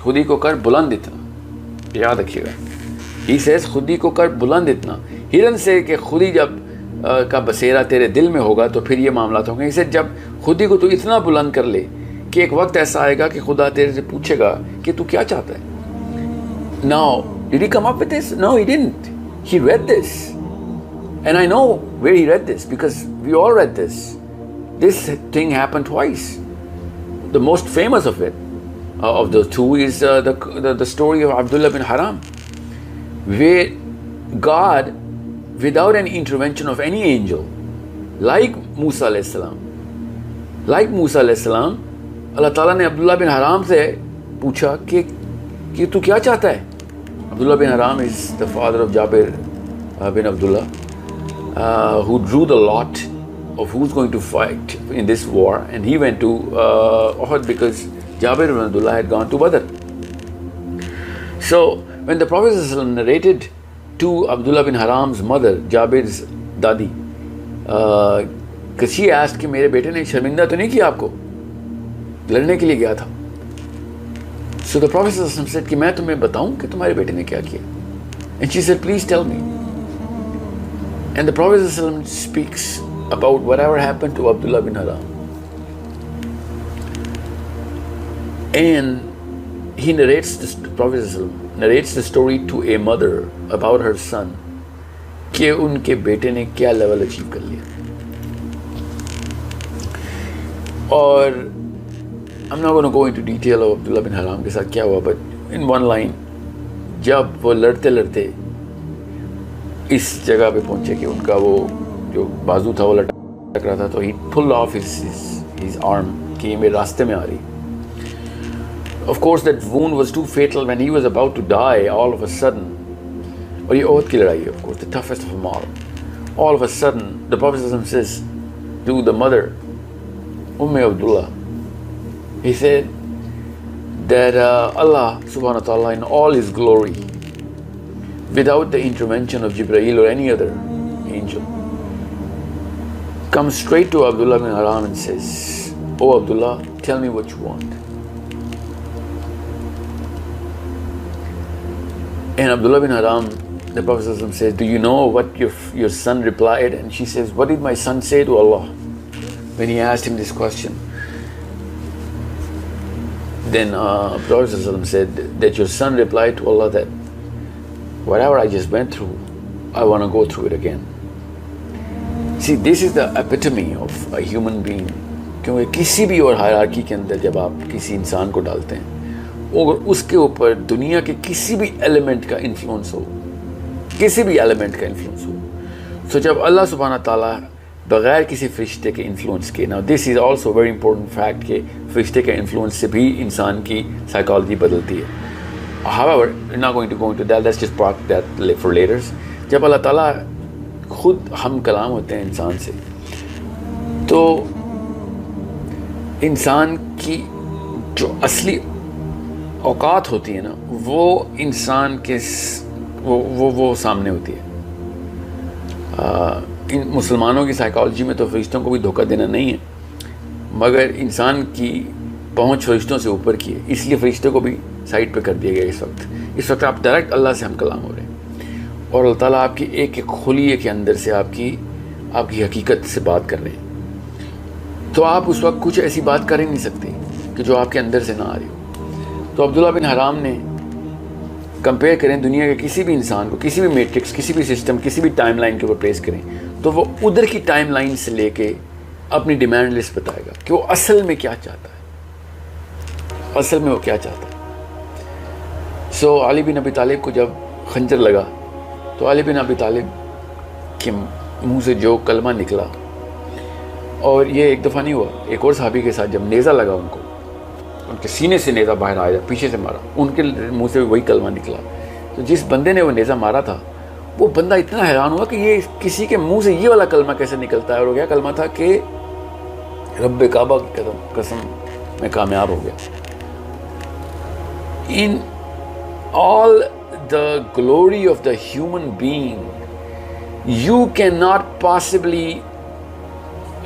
خودی کو کر بلند اتنا, یاد رکھیے گا, ہی سیز خودی کو کر بلند اتنا, ہرن سے کہ خودی جب کا بسیرا تیرے دل میں ہوگا تو پھر یہ معاملات ہوں گے. اسے جب خودی کو تو اتنا بلند کر لے کہ ایک وقت ایسا آئے گا کہ خدا تیرے سے پوچھے گا کہ تو کیا چاہتا ہے. Now, did he come up with this? No, he didn't. He read this. And I know where he read this because we all read this. This thing happened twice. The most famous of it, of those two, is the story of Abdullah bin Haram, where God, without any intervention of any angel, like Musa alayhi salam, اللہ تعالیٰ نے عبداللہ بن حرام سے پوچھا کہ تو کیا چاہتا ہے. Abdullah bin Haram is the father of Jabir bin Abdullah, who drew the lot of who's going to fight in this war, and he went to Uhud because Jabir bin Abdullah had gone to Badr. So when the Prophet ﷺ narrated to Abdullah bin Haram's mother, Jabir's dadi, because she asked کہ میرے بیٹے نے شرمندہ تو نہیں کیا آپ کو, لڑنے کے لیے گیا تھا. So the Prophet ﷺ said کہ میں تمہیں بتاؤں کہ تمہارے بیٹے نے کیا کیا. And she said, please tell me. And the Prophet ﷺ speaks about whatever happened to Abdullah bin Haram. And he narrates, the Prophet ﷺ narrates the story to a mother about her son کہ ان کے بیٹے نے کیا level achieve کر لیا. اور I'm not going to go into detail of Abdullah bin Haram کے ساتھ کیا ہوا, but in one line, جب وہ لڑتے لڑتے اس جگہ پہ پہنچے کہ ان کا وہ جو بازو تھا وہ لٹک رہا تھا, تو he pulled off his arm کہ یہ میرے راستے میں آ رہی. Of course that wound was too fatal when he was about to die all of a sudden. اور یہ عہد کی لڑائی ہے, of course, the toughest of them all. All of a sudden, the Prophet ﷺ says to the mother, Abdullah, he said that Allah subhanahu wa ta'ala in all his glory, without the intervention of Jibreel or any other angel, comes straight to Abdullah bin Haram and says, oh Abdullah, tell me what you want. And Abdullah bin Haram, the Prophet ﷺ says, do you know what your son replied? And she says, what did my son say to Allah when he asked him this question? Then Prophet ﷺ said that your son replied to Allah that whatever I just went through, I want to go through it again. See, this is the epitome of a human being. کیونکہ کسی بھی اور hierarchy کے اندر جب آپ کسی انسان کو ڈالتے ہیں, اور اس کے اوپر دنیا کے کسی بھی ایلیمنٹ کا انفلوئنس ہو, کسی بھی ایلیمنٹ کا انفلوئنس ہو, تو جب اللہ سبحانہ تعالیٰ بغیر کسی فرشتے کے انفلوئنس کے, نا this is also very important fact کہ فرشتے کے انفلوئنس سے بھی انسان کی سائیکالوجی بدلتی ہے. However, we're not going to go into that. Let's just park that for later. جب اللہ تعالیٰ خود ہم کلام ہوتے ہیں انسان سے, تو انسان کی جو اصلی اوقات ہوتی ہے نا, وہ انسان کے وہ سامنے ہوتی ہے. ان مسلمانوں کی سائیکالوجی میں تو فرشتوں کو بھی دھوکہ دینا نہیں ہے, مگر انسان کی پہنچ فرشتوں سے اوپر کی ہے, اس لیے فرشتوں کو بھی سائڈ پہ کر دیا گیا. اس وقت آپ ڈائریکٹ اللہ سے ہم کلام ہو رہے ہیں, اور اللہ تعالیٰ آپ کی ایک ایک خلیے کے اندر سے آپ کی حقیقت سے بات کر رہے ہیں. تو آپ اس وقت کچھ ایسی بات کر ہی نہیں سکتے کہ جو آپ کے اندر سے نہ آ رہی ہو. تو عبداللہ بن حرام نے کمپیئر کریں دنیا کے کسی بھی انسان کو, کسی بھی میٹرکس, کسی بھی سسٹم, کسی بھی ٹائم لائن کے اوپر پلیس کریں, تو وہ ادھر کی ٹائم لائن سے لے کے اپنی ڈیمانڈ لسٹ بتائے گا کہ وہ اصل میں کیا چاہتا ہے, اصل میں وہ کیا چاہتا ہے. سو علی بن ابی طالب کو جب خنجر لگا, تو علی بن ابی طالب کے منہ سے جو کلمہ نکلا, اور یہ ایک دفعہ نہیں ہوا, ایک اور صحابی کے ساتھ جب نیزہ لگا ان کو, ان کے سینے سے نیزہ باہر آیا, پیچھے سے مارا, ان کے منہ سے وہی کلمہ نکلا. تو جس بندے نے وہ نیزہ مارا تھا, وہ بندہ اتنا حیران ہوا کہ یہ کسی کے منہ سے یہ والا کلمہ کیسے نکلتا ہے, اور وہ کیا کلمہ تھا کہ رب کعبہ کی قسم میں کامیاب ہو گیا. In all the glory of the human being, you cannot possibly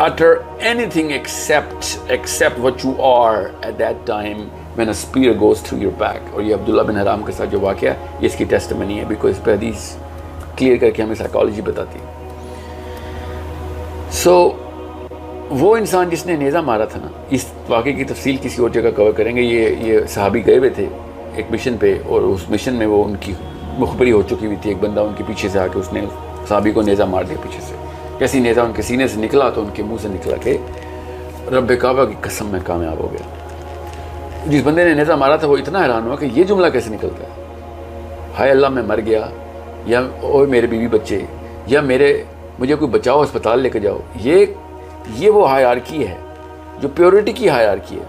utter anything except what you are at that time when a spear goes through your back. اور یہ عبداللہ بن حرام کے ساتھ جو واقعہ ہے یہ اس کی ٹیسٹمنی ہے, بیکاز اس پہ حدیث کلیئر کر کے ہمیں سائیکالوجی بتاتی ہے. سو وہ انسان جس نے نیزہ مارا تھا نا, اس واقعے کی تفصیل کسی اور جگہ کور کریں گے. یہ صحابی گئے ہوئے تھے ایک مشن پہ, اور اس مشن میں وہ ان کی مخبری ہو چکی ہوئی تھی. ایک بندہ ان کے پیچھے سے آ کے اس نے صحابی کو نیزہ مار دیا پیچھے سے. جیسی نیزہ ان کے سینے سے نکلا تو ان کے منہ سے نکلا کہ رب کعبہ کی قسم میں کامیاب ہو گیا. جس بندے نے نیزہ مارا تھا وہ اتنا حیران ہوا کہ یہ جملہ کیسے نکلتا ہے, ہائے اللہ میں مر گیا, یا اوے میرے بیوی بچے, یا مجھے کوئی بچاؤ, اسپتال لے کے جاؤ. یہ وہ ہائرارکی ہے جو پیورٹی کی ہائرارکی ہے,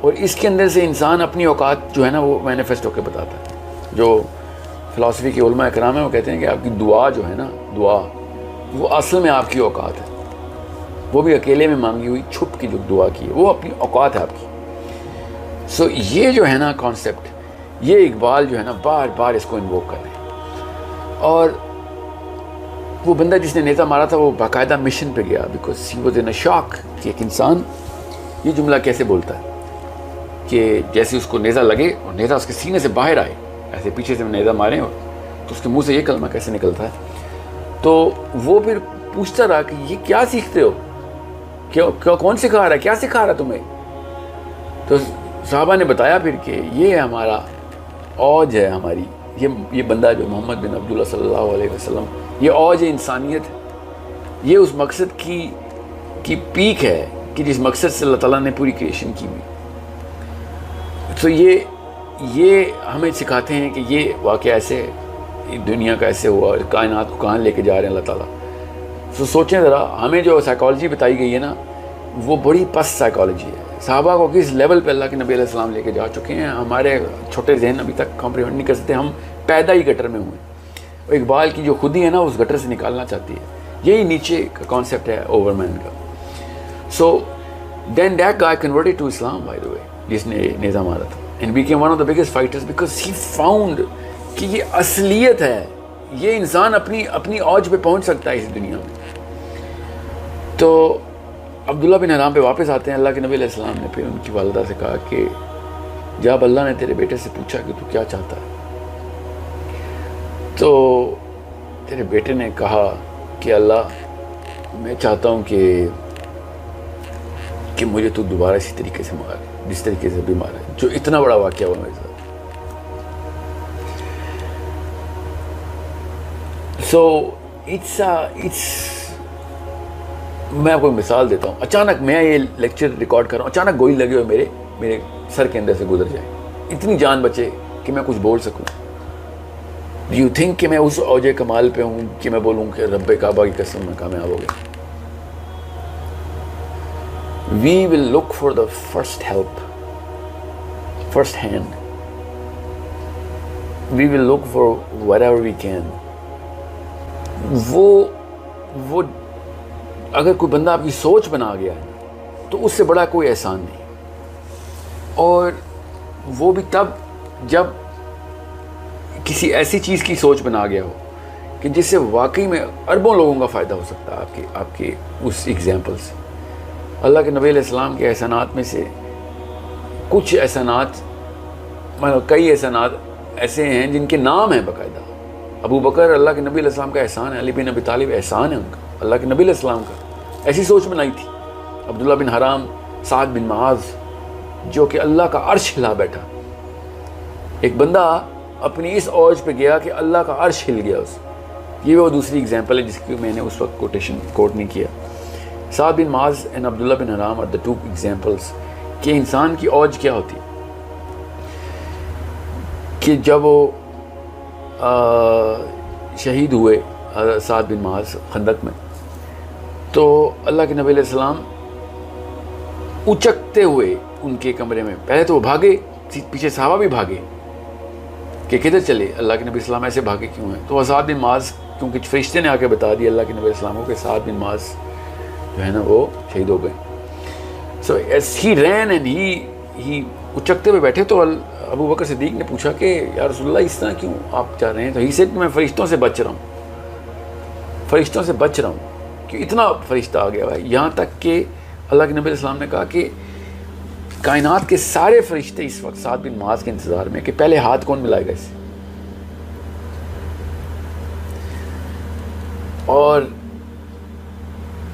اور اس کے اندر سے انسان اپنی اوقات جو ہے نا وہ مینیفیسٹ ہو کے بتاتا ہے. جو فلاسفی کے علماء اکرام ہیں وہ کہتے ہیں کہ آپ کی دعا جو ہے نا, دعا وہ اصل میں آپ کی اوقات ہے. وہ بھی اکیلے میں مانگی ہوئی چھپ کی جو دعا کی ہے وہ اپنی اوقات ہے آپ کی. سو یہ جو ہے نا کانسیپٹ, یہ اقبال جو ہے نا بار بار اس کو انووک کر رہے ہیں. اور وہ بندہ جس نے نیزہ مارا تھا وہ باقاعدہ مشن پہ گیا, بیکاز ہی واز ان اے شاک کہ ایک انسان یہ جملہ کیسے بولتا ہے کہ جیسے اس کو نیزہ لگے اور نیزہ اس کے سینے سے باہر آئے, ایسے پیچھے سے نیزہ ماریں اور تو اس کے منہ سے یہ کلمہ کیسے نکلتا ہے. تو وہ پھر پوچھتا رہا کہ یہ کیا سیکھتے ہو, کون سکھا رہا ہے, کیا سکھا رہا تمہیں. تو صحابہ نے بتایا پھر کہ یہ ہمارا اوج ہے, ہماری یہ بندہ جو محمد بن عبداللہ صلی اللہ علیہ وسلم, یہ اوج انسانیت ہے, یہ اس مقصد کی پیک ہے کہ جس مقصد سے اللہ تعالیٰ نے پوری کریشن کی ہوئی. تو یہ ہمیں سکھاتے ہیں کہ یہ واقعہ ایسے دنیا کا ایسے ہوا, کائنات کو کہاں لے کے جا رہے ہیں اللہ تعالیٰ. تو سوچیں ذرا, ہمیں جو سائیکالوجی بتائی گئی ہے نا وہ بڑی پست سائیکالوجی ہے. صحابہ کو کس لیول پہ اللہ کے نبی علیہ السلام لے کے جا چکے ہیں, ہمارے چھوٹے ذہن ابھی تک کمپریہنڈ نہیں کر سکتے. ہم پیدا ہی گٹر میں ہوئے. اقبال کی جو خودی ہے نا اس گٹر سے نکالنا چاہتی ہے. یہی نیچے کا کانسیپٹ ہے اوور مین کا. So then that guy converted to Islam by the way, جس نے نیزہ مارا تھا, and became one of the biggest fighters because he found کہ یہ اصلیت ہے, یہ انسان اپنی اوج پہ پہنچ سکتا ہے اس دنیا میں. تو عبداللہ بن حرام پہ واپس آتے ہیں. اللہ کے نبی علیہ السلام نے پھر ان کی والدہ سے کہا کہ جب اللہ نے تیرے بیٹے سے پوچھا کہ تو کیا چاہتا ہے, تو تیرے بیٹے نے کہا کہ اللہ میں چاہتا ہوں کہ مجھے تو دوبارہ اسی طریقے سے مارے جس طریقے سے بھی مارا, جو اتنا بڑا واقعہ ہوا میرے ساتھ. سو اٹس میں آپ کو مثال دیتا ہوں. اچانک میں یہ لیکچر ریکارڈ کر رہا ہوں, اچانک گولی لگے ہوئے میرے سر کے اندر سے گزر جائے, اتنی جان بچے کہ میں کچھ بول سکوں. ڈو یو تھنک کہ میں اس اوج کمال پہ ہوں کہ میں بولوں کہ رب کعبہ کی قسم میں کامیاب ہو گیا. We will look for the first help, first hand. We will look for whatever we can. وہ اگر کوئی بندہ آپ کی سوچ بنا گیا ہے تو اس سے بڑا کوئی احسان نہیں. اور وہ بھی تب جب کسی ایسی چیز کی سوچ بنا گیا ہو کہ جس سے واقعی میں اربوں لوگوں کا فائدہ ہو سکتا ہے آپ کے اس ایگزامپل سے. اللہ کے نبی علیہ السلام کے احسانات میں سے کچھ احسانات, کئی احسانات ایسے ہیں جن کے نام ہیں باقاعدہ. ابو بکر اللہ کے نبی علیہ السلام کا احسان ہے, علی بن ابی طالب احسان ہے ان کا اللہ کے نبی علیہ السلام کا. ایسی سوچ بنائی تھی. عبداللہ بن حرام, سعد بن معاذ, جو کہ اللہ کا عرش ہلا بیٹھا. ایک بندہ اپنی اس اوج پہ گیا کہ اللہ کا عرش ہل گیا اس. یہ وہ دوسری ایگزامپل ہے جس کی میں نے اس وقت کوٹ نہیں کیا. سعد بن معاذ اینڈ عبداللہ بن حرام آر دا ٹو ایگزامپلس کہ انسان کی اوج کیا ہوتی ہے. کہ جب وہ شہید ہوئے سعد بن معاذ خندق میں, تو اللہ کے نبی علیہ السلام اچکتے ہوئے ان کے کمرے میں, پہلے تو وہ بھاگے, پیچھے صحابہ بھی بھاگے کہ کدھر چلے, اللہ کے نبی السلام ایسے بھاگے کیوں ہیں. تو سعد بن معاذ, کیونکہ فرشتے نے آ کے بتا دیا اللہ کے نبی السلام کو کہ سعد بن معاذ جو ہے نا وہ شہید ہو گئے. So as he rain and he اچکتے ہوئے بیٹھے, تو ابو بکر صدیق نے پوچھا کہ یا رسول اللہ اس طرح کیوں آپ چاہ رہے ہیں. تو ہی سیڈ میں فرشتوں سے بچ رہا ہوں کہ اتنا فرشتہ آ گیا ہے. یہاں تک کہ اللہ کے نبی علیہ السلام نے کہا کہ کائنات کے سارے فرشتے اس وقت سعد بن معاذ کے انتظار میں کہ پہلے ہاتھ کون ملائے گا اسے. اور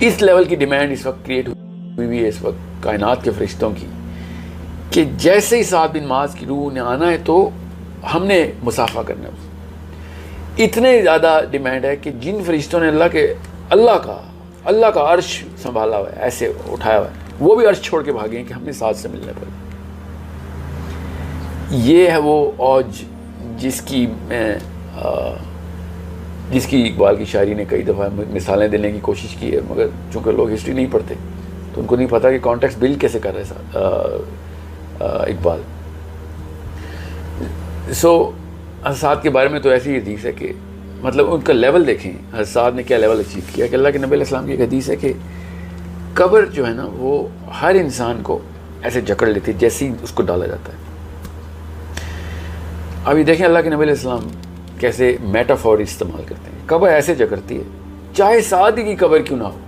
اس لیول کی ڈیمانڈ اس وقت کریٹ ہوئی ہے اس وقت کائنات کے فرشتوں کی کہ جیسے ہی سعد بن معاذ کی روح نے آنا ہے تو ہم نے مصافحہ کرنا ہے. اتنے زیادہ ڈیمانڈ ہے کہ جن فرشتوں نے اللہ کا عرش سنبھالا ہوا ہے, ایسے اٹھایا ہوا ہے, وہ بھی عرش چھوڑ کے بھاگے ہیں کہ ہم نے ساتھ سے ملنے پر. یہ ہے وہ اوج جس کی اقبال کی شاعری نے کئی دفعہ مثالیں دینے کی کوشش کی ہے, مگر چونکہ لوگ ہسٹری نہیں پڑھتے تو ان کو نہیں پتہ کہ کانٹیکسٹ بلڈ کیسے کر رہے اقبال. حضرت سعد کے بارے میں تو ایسی حدیث ہے کہ مطلب ان کا لیول دیکھیں, حضرت سعد نے کیا لیول اچیو کیا کہ اللہ کے نبی علیہ السلام کی ایک حدیث ہے کہ قبر جو ہے نا وہ ہر انسان کو ایسے جکڑ لیتی ہے جیسے ہی اس کو ڈالا جاتا ہے. ابھی دیکھیں اللہ کے نبی علیہ السلام کیسے میٹافور استعمال کرتے ہیں. قبر ایسے جکڑتی ہے چاہے سعد کی قبر کیوں نہ ہو.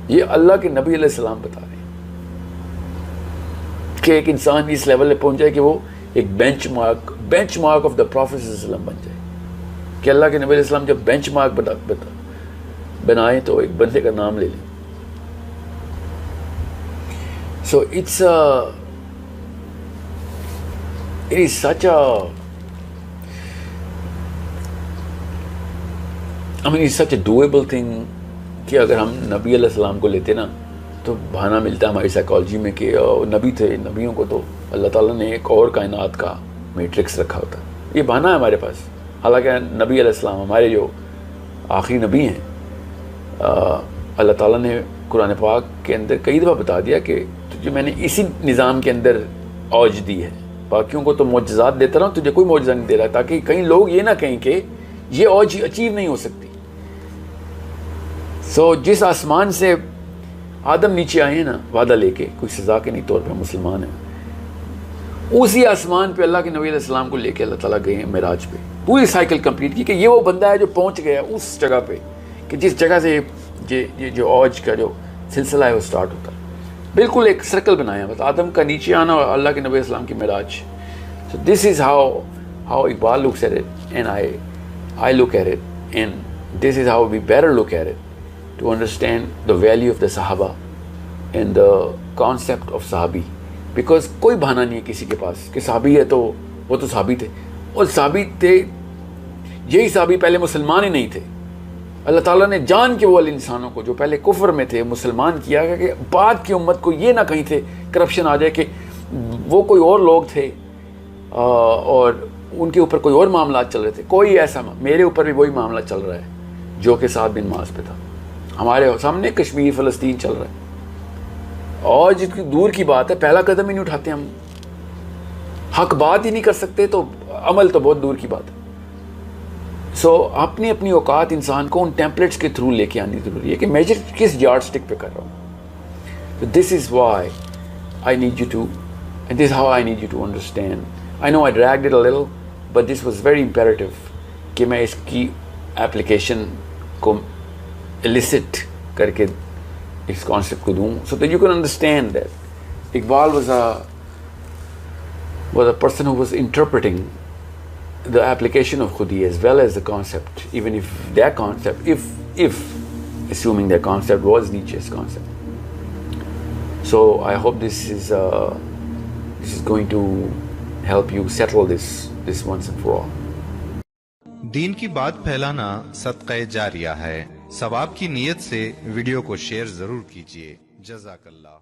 یہ اللہ کے نبی علیہ السلام بتا رہے ہیں کہ ایک انسان اس لیول پہ پہنچ جائے کہ وہ ایک benchmark of the prophet صلی اللہ علیہ وسلم بن جائے کہ اللہ کے نبی علیہ السلام جب بینچ مارک بنائیں تو ایک بندے کا نام لے لیں. So it's such a doable thing کہ اگر ہم نبی علیہ السلام کو لیتے نا تو بہانہ ملتا ہے ہماری سائیکالوجی میں کہ نبی تھے, نبیوں کو تو اللہ تعالیٰ نے ایک اور کائنات کا میٹرکس رکھا ہوتا ہے. یہ بہانہ ہے ہمارے پاس. حالانکہ نبی علیہ السلام ہمارے جو آخری نبی ہیں, اللہ تعالیٰ نے قرآن پاک کے اندر کئی دفعہ بتا دیا کہ تجھے میں نے اسی نظام کے اندر اوج دی ہے. باقیوں کو تو معجزات دیتا رہا ہوں, تجھے کوئی معجزہ نہیں دے رہا, تاکہ کئی لوگ یہ نہ کہیں کہ یہ اوج اچیو نہیں ہو سکتی. جس آسمان سے آدم نیچے آئے ہیں نا وعدہ لے کے, کوئی سزا کے نہیں طور پہ مسلمان ہیں, اسی آسمان پہ اللہ کے نبی علیہ السلام کو لے کے اللہ تعالیٰ گئے ہیں معراج پہ. پوری سائیکل کمپلیٹ کی کہ یہ وہ بندہ ہے جو پہنچ گیا اس جگہ پہ کہ جس جگہ سے یہ جو اوج کا جو سلسلہ ہے وہ سٹارٹ ہوتا ہے. بالکل ایک سرکل بنایا, بس آدم کا نیچے آنا اور اللہ کے نبی علیہ السلام کی معراج. So this is how Iqbal looks at it, and I look at it, and this is how we better look at it to understand the value of the Sahaba and the concept of Sahabi. Because کوئی بہانہ نہیں ہے کسی کے پاس کہ صحابی ہے تو وہ تو صحابی تھے, اور صحابی تھے یہی صحابی پہلے مسلمان ہی نہیں تھے. اللہ تعالیٰ نے جان کے وہ انسانوں کو جو پہلے کفر میں تھے مسلمان کیا گیا کہ بعد کی امت کو یہ نہ کہیں تھے کرپشن آ جائے کہ وہ کوئی اور لوگ تھے اور ان کے اوپر کوئی اور معاملات چل رہے تھے. کوئی ایسا میرے اوپر بھی وہی معاملہ چل رہا ہے جو کہ سعد بن معاذ پہ تھا. ہمارے سامنے کشمیر فلسطین چل رہا ہے, اور جتنی دور کی بات ہے پہلا قدم ہی نہیں اٹھاتے ہم. حق بات ہی نہیں کر سکتے تو عمل تو بہت دور کی بات ہے. اپنی اوقات انسان کو ان ٹیمپلیٹس کے تھرو لے کے آنی ضروری ہے کہ میجر کس یارڈ سٹک پہ کر رہا ہوں. This is why I need you to, and this how I need you to understand. I know I dragged it a little, but this was very imperative کہ میں اس کی اپلیکیشن کو ایلیسٹ کر کے اس کانسیپٹ کو دوں, so that you can understand that Iqbal was a person who was interpreting the application of Khudi as well as the concept, even if that concept, if assuming that concept was Nietzsche's concept. So I hope this is going to help you settle this once and for all. دین کی بات پھیلانا صدقہ جاریہ ہے. ثواب کی نیت سے ویڈیو کو شیئر ضرور کیجیے. جزاک اللہ.